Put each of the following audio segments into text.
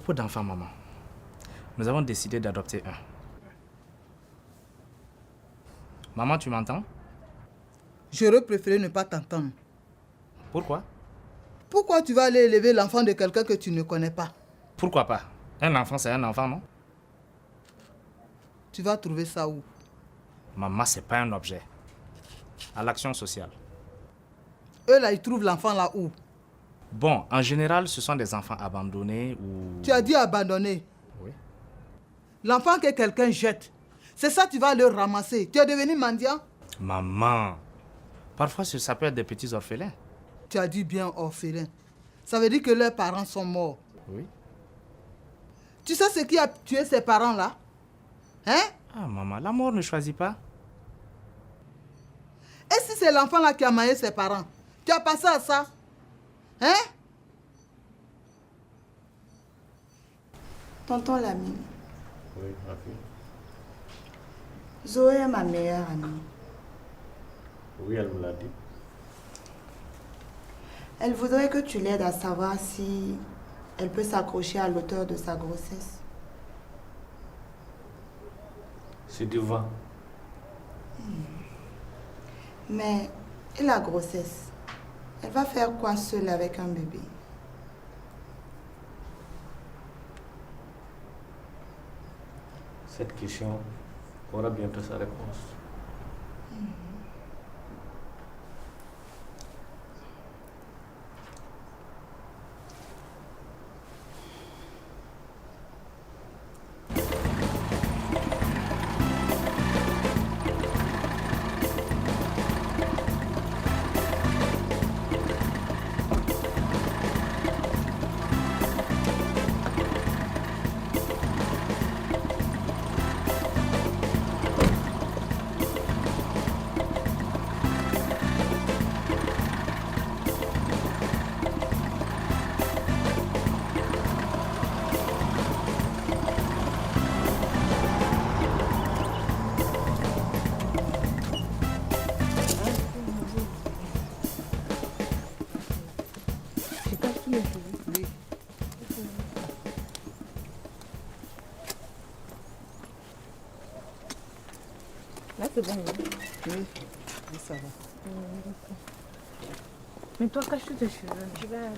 propos d'enfant, maman, nous avons décidé d'adopter un. Maman, tu m'entends? J'aurais préféré ne pas t'entendre. Pourquoi? Pourquoi tu vas aller élever l'enfant de quelqu'un que tu ne connais pas? Pourquoi pas? Un enfant, c'est un enfant, non? Tu vas trouver ça où? Maman, c'est pas un objet. À l'action sociale. Eux là, ils trouvent l'enfant là où? Bon, en général, ce sont des enfants abandonnés ou... Tu as dit abandonné. Oui. L'enfant que quelqu'un jette, c'est ça tu vas le ramasser. Tu es devenu mendiant? Maman, parfois ça peut être des petits orphelins. Tu as dit bien orphelin. Ça veut dire que leurs parents sont morts. Oui. Tu sais ce qui a tué ces parents-là? Hein? Ah, maman, la mort ne choisit pas. Et si c'est l'enfant-là qui a maillé ses parents? Tu as passé à ça? Hein? Tonton Lamine. Oui, ma fille. Zoé est ma meilleure amie. Oui, elle me l'a dit. Elle voudrait que tu l'aides à savoir si elle peut s'accrocher à l'auteur de sa grossesse. C'est du vent. Mais, et la grossesse? Elle va faire quoi seule avec un bébé? Cette question aura bientôt sa réponse. Là, c'est bon. Oui, ça va. Mais toi, cache tes cheveux. Je vais réagir.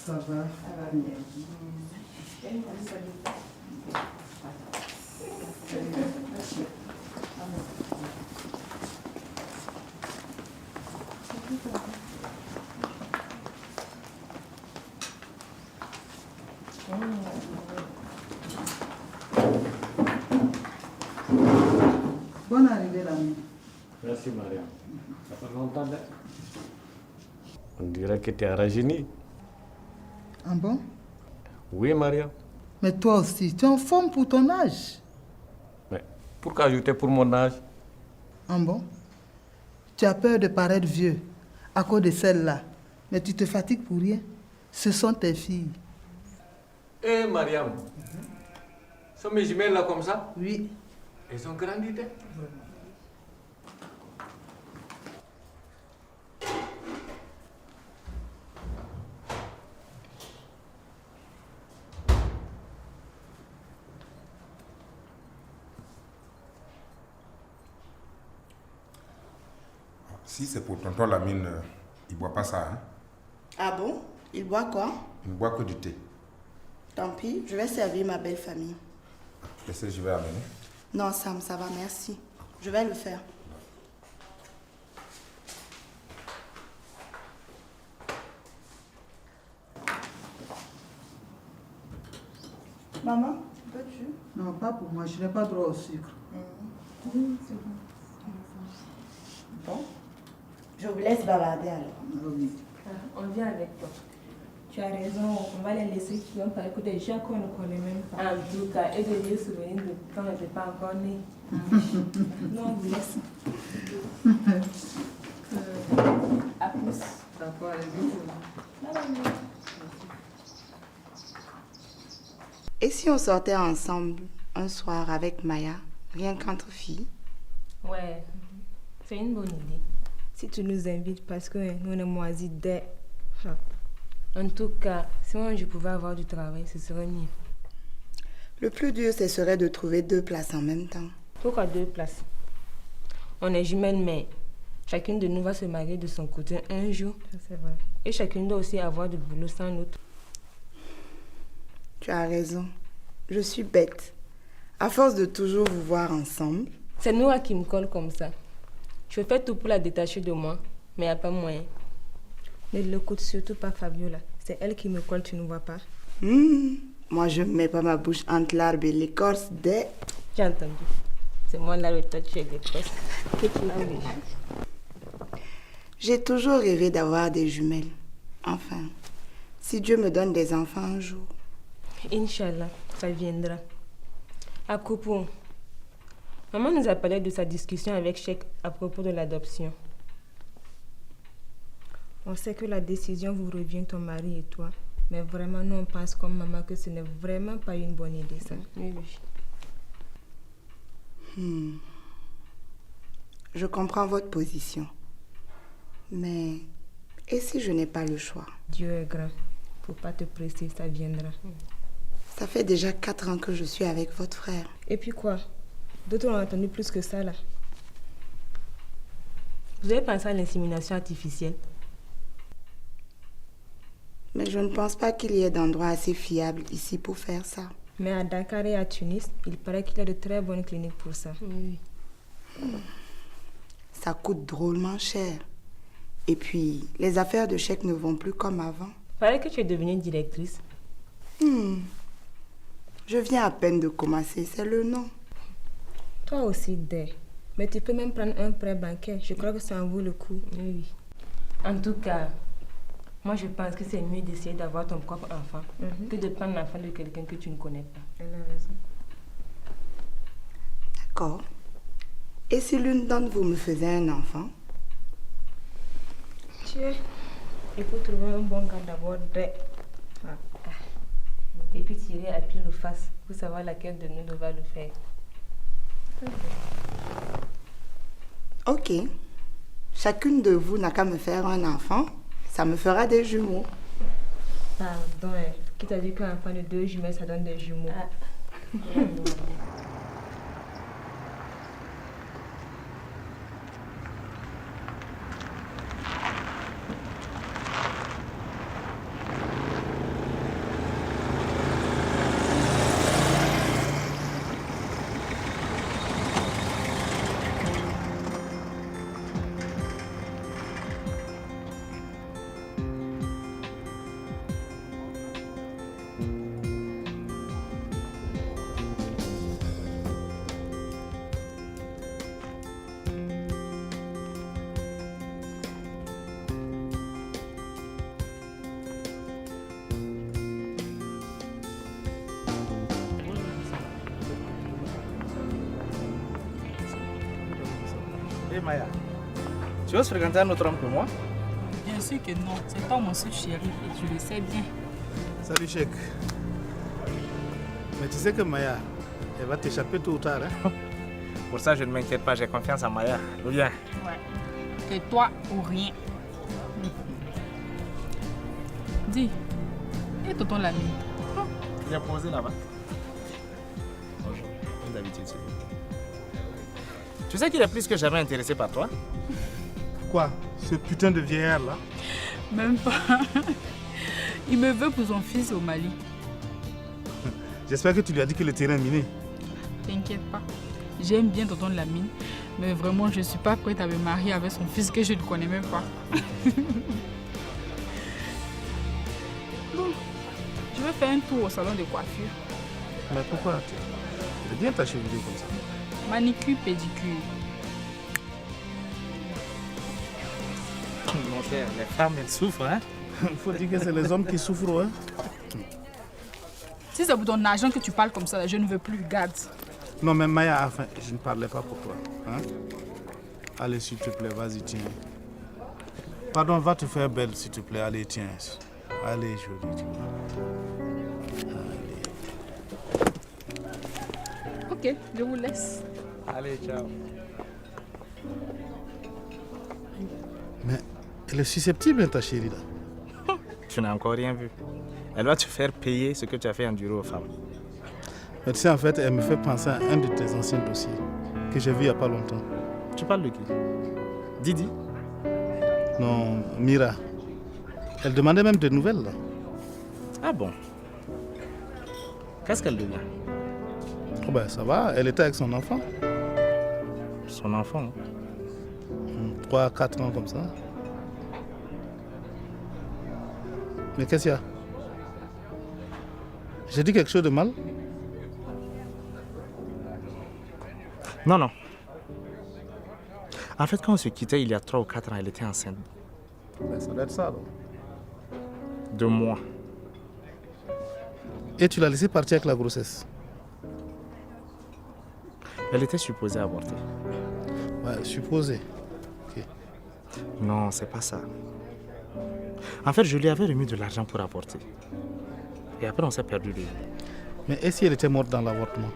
Ça va. Bonne arrivée, l'ami. Merci, Maria. Ça fait longtemps. On dirait que tu es rajeuni. Ah bon? Oui, Maria. Mais toi aussi, tu es en forme pour ton âge. Mais pourquoi ajouter pour mon âge? Ah bon? Tu as peur de paraître vieux à cause de celle-là. Mais tu te fatigues pour rien. Ce sont tes filles. Eh, Mariam. Sont mes jumelles là comme ça? Oui. Elles ont grandi, hein? Si c'est pour tonton Lamine, il ne boit pas ça. Hein? Ah bon? Il boit quoi? Il ne boit que du thé. Tant pis, je vais servir ma belle famille. Laissez, je vais amener. Non, Sam, ça va, merci. Je vais le faire. Maman, peux-tu? Non, pas pour moi. Je n'ai pas droit au sucre. Oui, c'est bon. Bon, je vous laisse bavarder alors. Ah oui. On vient avec toi. Tu as raison, on va les laisser qui vont parler que des gens qu'on ne connaît même pas. En tout cas, et de vieux souvenirs de quand on n'était pas encore né. Nous, on vous laisse. À plus. D'accord, allez, Et si on sortait ensemble un soir avec Maya, rien qu'entre filles? Ouais, c'est une bonne idée. Si tu nous invites, parce que nous, on est moisis dès... En tout cas, si moi je pouvais avoir du travail, ce serait mieux. Le plus dur, ce serait de trouver 2 places en même temps. Pourquoi 2 places? On est jumelles, mais chacune de nous va se marier de son côté un jour. Ça, c'est vrai. Et chacune doit aussi avoir du boulot sans l'autre. Tu as raison. Je suis bête. À force de toujours vous voir ensemble. C'est Noah qui me colle comme ça. Je fais tout pour la détacher de moi, mais il n'y a pas moyen. Ne l'écoute surtout pas, Fabiola. C'est elle qui me colle, tu ne vois pas. Moi, je ne mets pas ma bouche entre l'arbre et l'écorce dès... J'ai entendu. C'est moi là, le toi, tu es l'écorce. J'ai toujours rêvé d'avoir des jumelles. Enfin, si Dieu me donne des enfants un jour. Inch'Allah, ça viendra. À propos, maman nous a parlé de sa discussion avec Cheikh à propos de l'adoption. On sait que la décision vous revient, ton mari et toi. Mais vraiment, nous, on pense comme maman que ce n'est vraiment pas une bonne idée, ça. Oui. Je comprends votre position. Mais, et si je n'ai pas le choix? Dieu est grand. Faut pas te presser, ça viendra. Ça fait déjà 4 ans que je suis avec votre frère. Et puis quoi? D'autres ont entendu plus que ça, là. Vous avez pensé à l'insémination artificielle? Mais je ne pense pas qu'il y ait d'endroit assez fiable ici pour faire ça. Mais à Dakar et à Tunis, il paraît qu'il y a de très bonnes cliniques pour ça. Oui. Ça coûte drôlement cher. Et puis, les affaires de chèque ne vont plus comme avant. Paraît que tu es devenue directrice. Je viens à peine de commencer, c'est le nom. Toi aussi, Dé. Mais tu peux même prendre un prêt bancaire. Je crois que ça en vaut le coup. Oui. En tout cas, moi je pense que c'est mieux d'essayer d'avoir ton propre enfant que de prendre l'enfant de quelqu'un que tu ne connais pas. Elle a raison. D'accord. Et si l'une d'entre vous me faisait un enfant? Tiens, il faut trouver un bon gars d'abord, Dé. Et puis tirer à pile ou face pour savoir laquelle de nous devra le faire. Ok. Chacune de vous n'a qu'à me faire un enfant. Ça me fera des jumeaux. Pardon, qui t'a dit qu'un enfant de 2 jumelles, ça donne des jumeaux? Hé Maya, tu oses fréquenter un autre homme que moi? Bien sûr que non, c'est toi mon seul chéri et tu le sais bien. Salut Cheikh. Mais tu sais que Maya, elle va t'échapper tôt ou tard. Hein? Pour ça, je ne m'inquiète pas, j'ai confiance en Maya. Ou bien? Ouais. Que toi ou rien. Dis, et tonton Lamine? Il a posé là-bas. Bonjour, comme d'habitude, c'est vous. Tu sais qu'il est plus que jamais intéressé par toi? Quoi? Ce putain de vieillard là? Même pas. Il me veut pour son fils au Mali. J'espère que tu lui as dit que le terrain est miné. T'inquiète pas. J'aime bien tonton Lamine, mais vraiment je suis pas prête à me marier avec son fils que je ne connais même pas. Bon, je vais faire un tour au salon de coiffure. Mais pourquoi? Tu es bien ta chevelure comme ça. Manicure, pédicure. Mon cher, les femmes, elles souffrent, hein? Il faut dire que c'est les hommes qui souffrent, hein? Si c'est pour ton argent que tu parles comme ça, je ne veux plus, garde. Non, mais Maya, enfin, je ne parlais pas pour toi. Hein? Allez, s'il te plaît, vas-y, tiens. Pardon, va te faire belle, s'il te plaît. Allez, tiens. Allez, jolie, tu vois. Ok, je vous laisse. Allez, ciao. Mais elle est susceptible, ta chérie, là. Tu n'as encore rien vu. Elle va te faire payer ce que tu as fait endurer aux femmes. Mais tu sais, en fait, elle me fait penser à un de tes anciens dossiers que j'ai vu il n'y a pas longtemps. Tu parles de qui? Didi? Non, Mira. Elle demandait même des nouvelles, là. Ah bon? Qu'est-ce qu'elle devient? Oh ben, ça va, elle était avec son enfant. Son enfant? 3 à 4 ans comme ça. Mais qu'est-ce qu'il y a? J'ai dit quelque chose de mal? Non, non. En fait, quand on se quittait il y a 3 ou 4 ans, elle était enceinte Ben, ça doit être ça, alors. de moi. Et tu l'as laissé partir avec la grossesse? Elle était supposée avorter. Ouais, supposé. Ok. Non, c'est pas ça. En fait, je lui avais remis de l'argent pour avorter. Et après, on s'est perdu de vue. Mais et si elle était morte dans l'avortement?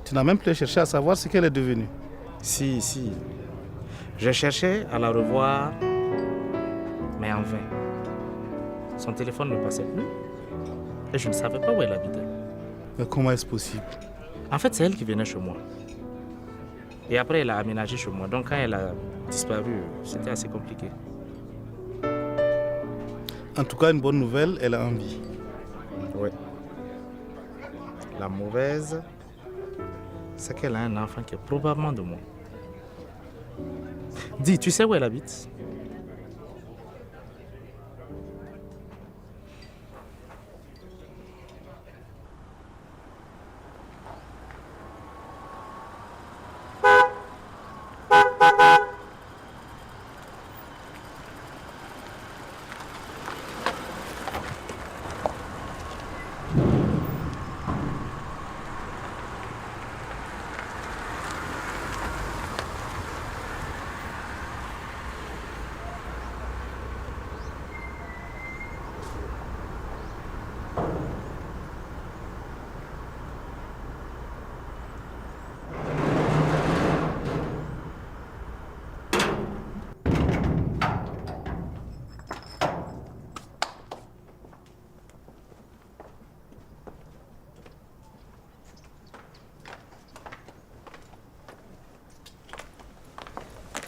Tu n'as même plus cherché à savoir ce qu'elle est devenue. Si, si. Je cherchais à la revoir, mais en vain. Son téléphone ne passait plus. Et je ne savais pas où elle habitait. Mais comment est-ce possible? En fait, c'est elle qui venait chez moi. Et après, elle a aménagé chez moi. Donc, quand elle a disparu, c'était assez compliqué. En tout cas, une bonne nouvelle, elle a envie. Oui. La mauvaise, c'est qu'elle a un enfant qui est probablement de moi. Dis, tu sais où elle habite?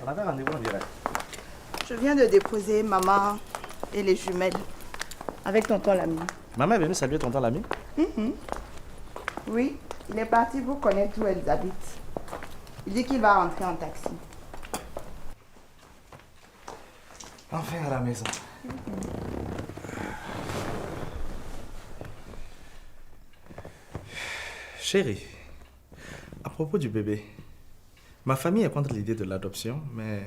On avait rendez-vous en direct. Je viens de déposer maman et les jumelles avec tonton Lamy. Maman est venue saluer tonton Lamy? Oui, il est parti pour connaître où elles habitent. Il dit qu'il va rentrer en taxi. Enfin à la maison. Chérie, à propos du bébé, ma famille est contre l'idée de l'adoption, mais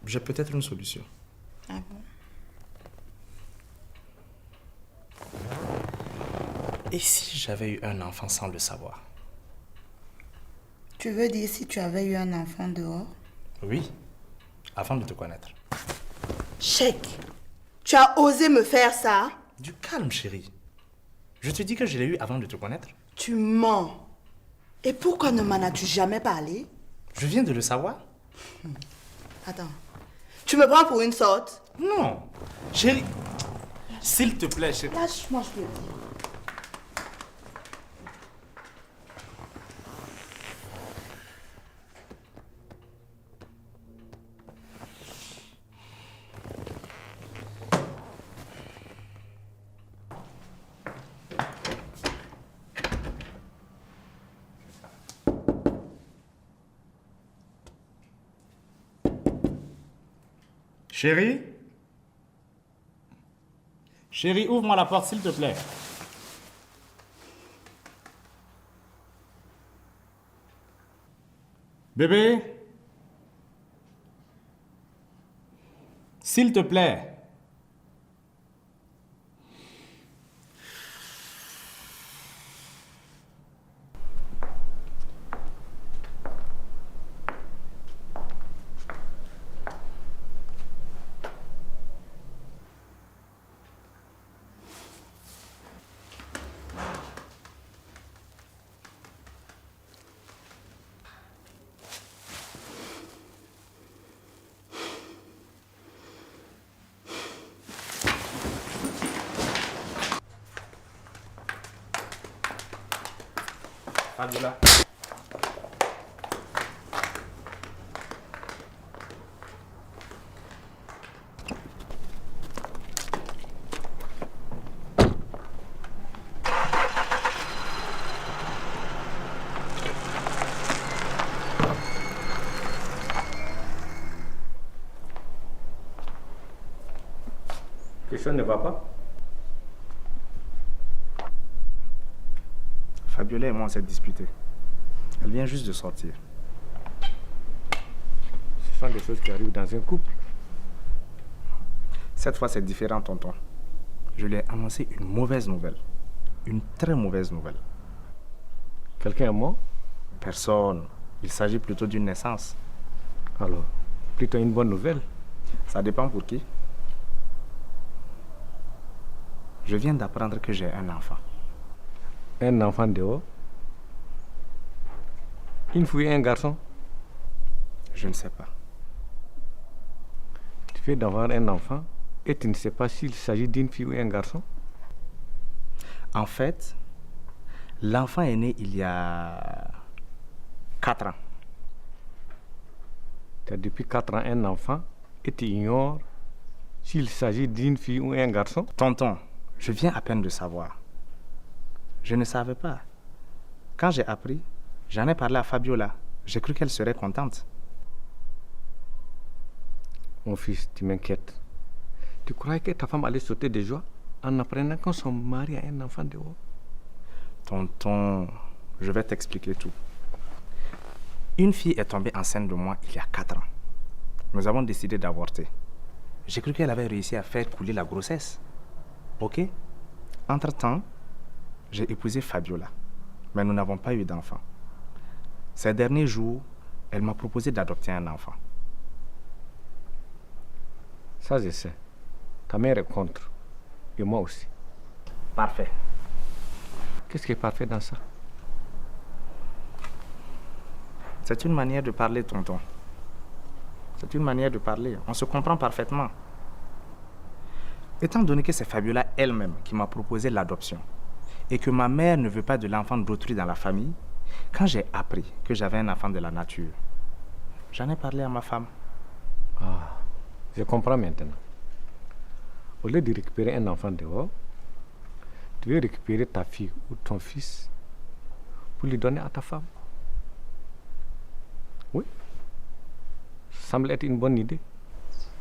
j'ai peut-être une solution. Ah bon? Et si j'avais eu un enfant sans le savoir? Tu veux dire si tu avais eu un enfant dehors? Oui, avant de te connaître. Chèque, tu as osé me faire ça? Du calme, chérie. Je te dis que je l'ai eu avant de te connaître. Tu mens. Et pourquoi ne m'en as-tu jamais parlé? Je viens de le savoir. Attends, tu me prends pour une sorte? Non, chérie. S'il te plaît, chérie. Lâche-moi, je te le dis. Chérie? Chérie, ouvre-moi la porte, s'il te plaît. Bébé? S'il te plaît. Fabiola. Quelque chose ne va pas? Fabiola et moi, on s'est disputés. Elle vient juste de sortir. Ce sont des choses qui arrivent dans un couple. Cette fois, c'est différent, tonton. Je lui ai annoncé une mauvaise nouvelle. Une très mauvaise nouvelle. Quelqu'un est mort? Personne. Il s'agit plutôt d'une naissance. Alors, plutôt une bonne nouvelle. Ça dépend pour qui. Je viens d'apprendre que j'ai un enfant. Un enfant dehors? Une fille et un garçon? Je ne sais pas. Tu viens d'avoir un enfant et tu ne sais pas s'il s'agit d'une fille ou un garçon? En fait, l'enfant est né il y a 4 ans. Tu as depuis 4 ans un enfant et tu ignores s'il s'agit d'une fille ou un garçon? Tonton, je viens à peine de savoir. Je ne savais pas. Quand j'ai appris, j'en ai parlé à Fabiola. J'ai cru qu'elle serait contente. Mon fils, tu m'inquiètes. Tu croyais que ta femme allait sauter de joie en apprenant que son mari a un enfant dehors? Tonton, je vais t'expliquer tout. Une fille est tombée enceinte de moi il y a 4 ans. Nous avons décidé d'avorter. J'ai cru qu'elle avait réussi à faire couler la grossesse. Ok? Entre-temps, j'ai épousé Fabiola, mais nous n'avons pas eu d'enfant. Ces derniers jours, elle m'a proposé d'adopter un enfant. Ça, je sais. Ta mère est contre. Et moi aussi. Parfait. Qu'est-ce qui est parfait dans ça? C'est une manière de parler, tonton. C'est une manière de parler. On se comprend parfaitement. Étant donné que c'est Fabiola elle-même qui m'a proposé l'adoption et que ma mère ne veut pas de l'enfant d'autrui dans la famille, quand j'ai appris que j'avais un enfant de la nature, j'en ai parlé à ma femme. Ah, je comprends maintenant. Au lieu de récupérer un enfant dehors, tu veux récupérer ta fille ou ton fils pour lui donner à ta femme. Oui. Ça semble être une bonne idée.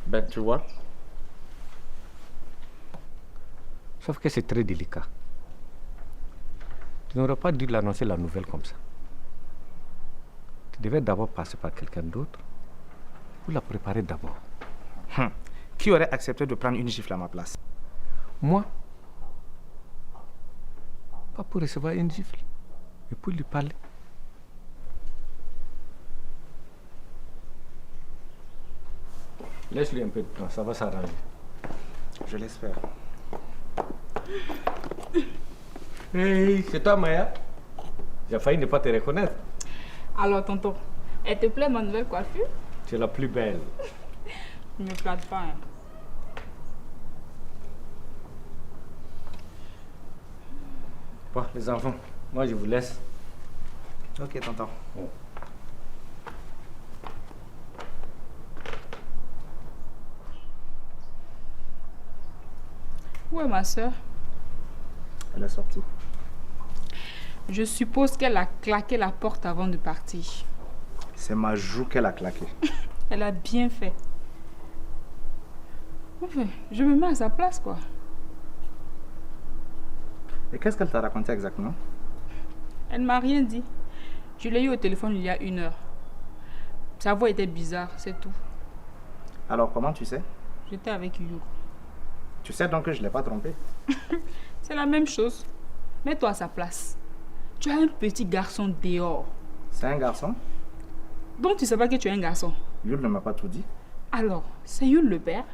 Ben, tu vois. Sauf que c'est très délicat. Tu n'aurais pas dû l'annoncer la nouvelle comme ça. Tu devais d'abord passer par quelqu'un d'autre ou la préparer d'abord. Qui aurait accepté de prendre une gifle à ma place? Moi? Pas pour recevoir une gifle, mais pour lui parler. Laisse-lui un peu de temps, ça va s'arranger. Je l'espère. Hey, c'est toi, Maya? J'ai failli ne pas te reconnaître. Alors, tonton, elle te plaît ma nouvelle coiffure? Tu es la plus belle. Ne me flatte pas, hein. Bon, les enfants, moi je vous laisse. Ok, tonton. Bon. Où est ma soeur? Elle est sortie. Je suppose qu'elle a claqué la porte avant de partir. C'est ma joue qu'elle a claqué. Elle a bien fait. Enfin, je me mets à sa place, quoi. Et qu'est-ce qu'elle t'a raconté exactement? Elle ne m'a rien dit. Je l'ai eu au téléphone il y a 1 heure. Sa voix était bizarre, c'est tout. Alors, comment tu sais? J'étais avec You. Tu sais donc que je ne l'ai pas trompé. C'est la même chose. Mets-toi à sa place. Tu as un petit garçon dehors. C'est un garçon? Donc tu sais pas que tu es un garçon. Yul ne m'a pas tout dit. Alors, c'est Yul le père?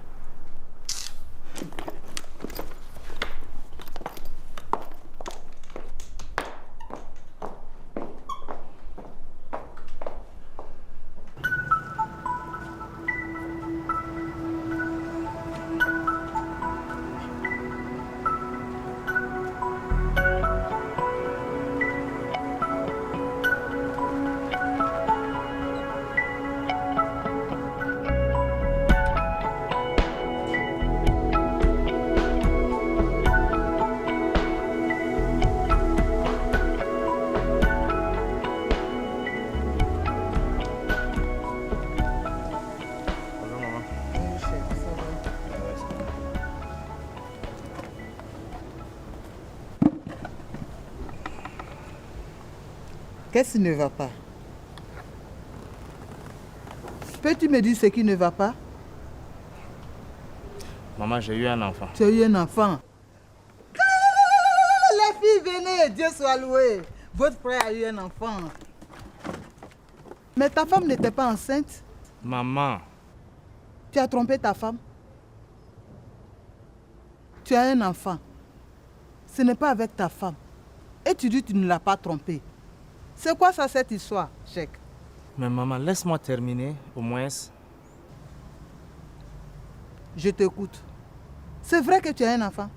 Qu'est-ce qui ne va pas? Peux-tu me dire ce qui ne va pas? Maman, j'ai eu un enfant. Tu as eu un enfant. Les filles, venez, Dieu soit loué. Votre frère a eu un enfant. Mais ta femme n'était pas enceinte. Maman. Tu as trompé ta femme. Tu as un enfant. Ce n'est pas avec ta femme. Et tu dis que tu ne l'as pas trompé. C'est quoi ça, cette histoire, Cheikh? Mais maman, laisse-moi terminer, au moins. Je t'écoute. C'est vrai que tu as un enfant?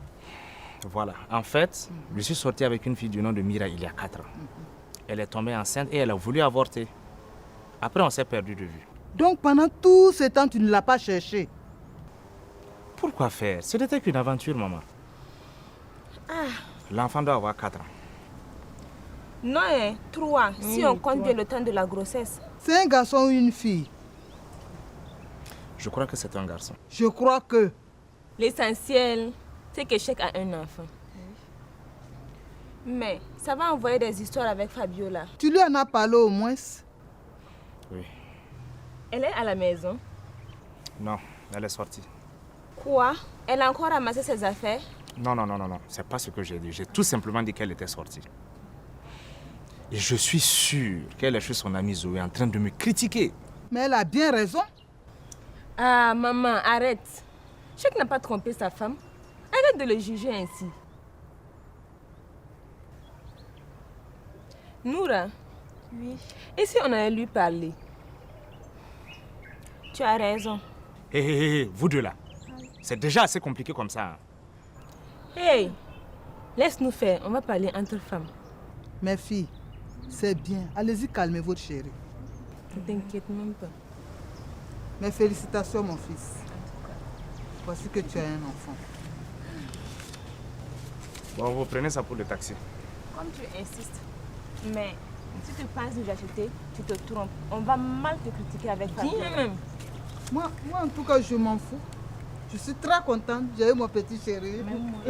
Voilà. En fait, je suis sorti avec une fille du nom de Mira il y a 4 ans. Elle est tombée enceinte et elle a voulu avorter. Après, on s'est perdu de vue. Donc pendant tout ce temps, tu ne l'as pas cherché? Pourquoi faire? Ce n'était qu'une aventure, maman. L'enfant doit avoir 4 ans. Non, 3, si on compte bien le temps de la grossesse. C'est un garçon ou une fille? Je crois que c'est un garçon. Je crois que... L'essentiel, c'est que Cheikh a un enfant. Mais ça va envoyer des histoires avec Fabiola. Tu lui en as parlé au moins? Oui. Elle est à la maison. Non, elle est sortie. Quoi? Elle a encore ramassé ses affaires? Non. C'est pas ce que j'ai dit. J'ai tout simplement dit qu'elle était sortie. Et je suis sûr qu'elle est chez son amie Zoé en train de me critiquer. Mais elle a bien raison. Ah, maman, arrête. Cheikh n'a pas trompé sa femme. Arrête de le juger ainsi. Noura. Oui. Et si on allait lui parler? Tu as raison. Hé, vous deux là. C'est déjà assez compliqué comme ça. Hey, laisse-nous faire. On va parler entre femmes. Mes filles, c'est bien. Allez-y, calmez votre chérie. Ne t'inquiète même pas. Mes félicitations, mon fils. Voici que tu as un enfant. Bon, vous prenez ça pour le taxi. Comme tu insistes. Mais si tu penses nous acheter, tu te trompes. On va mal te critiquer avec Fabiola. Dis même. Moi, en tout cas, je m'en fous. Je suis très contente. J'ai eu mon petit chéri. Même moi.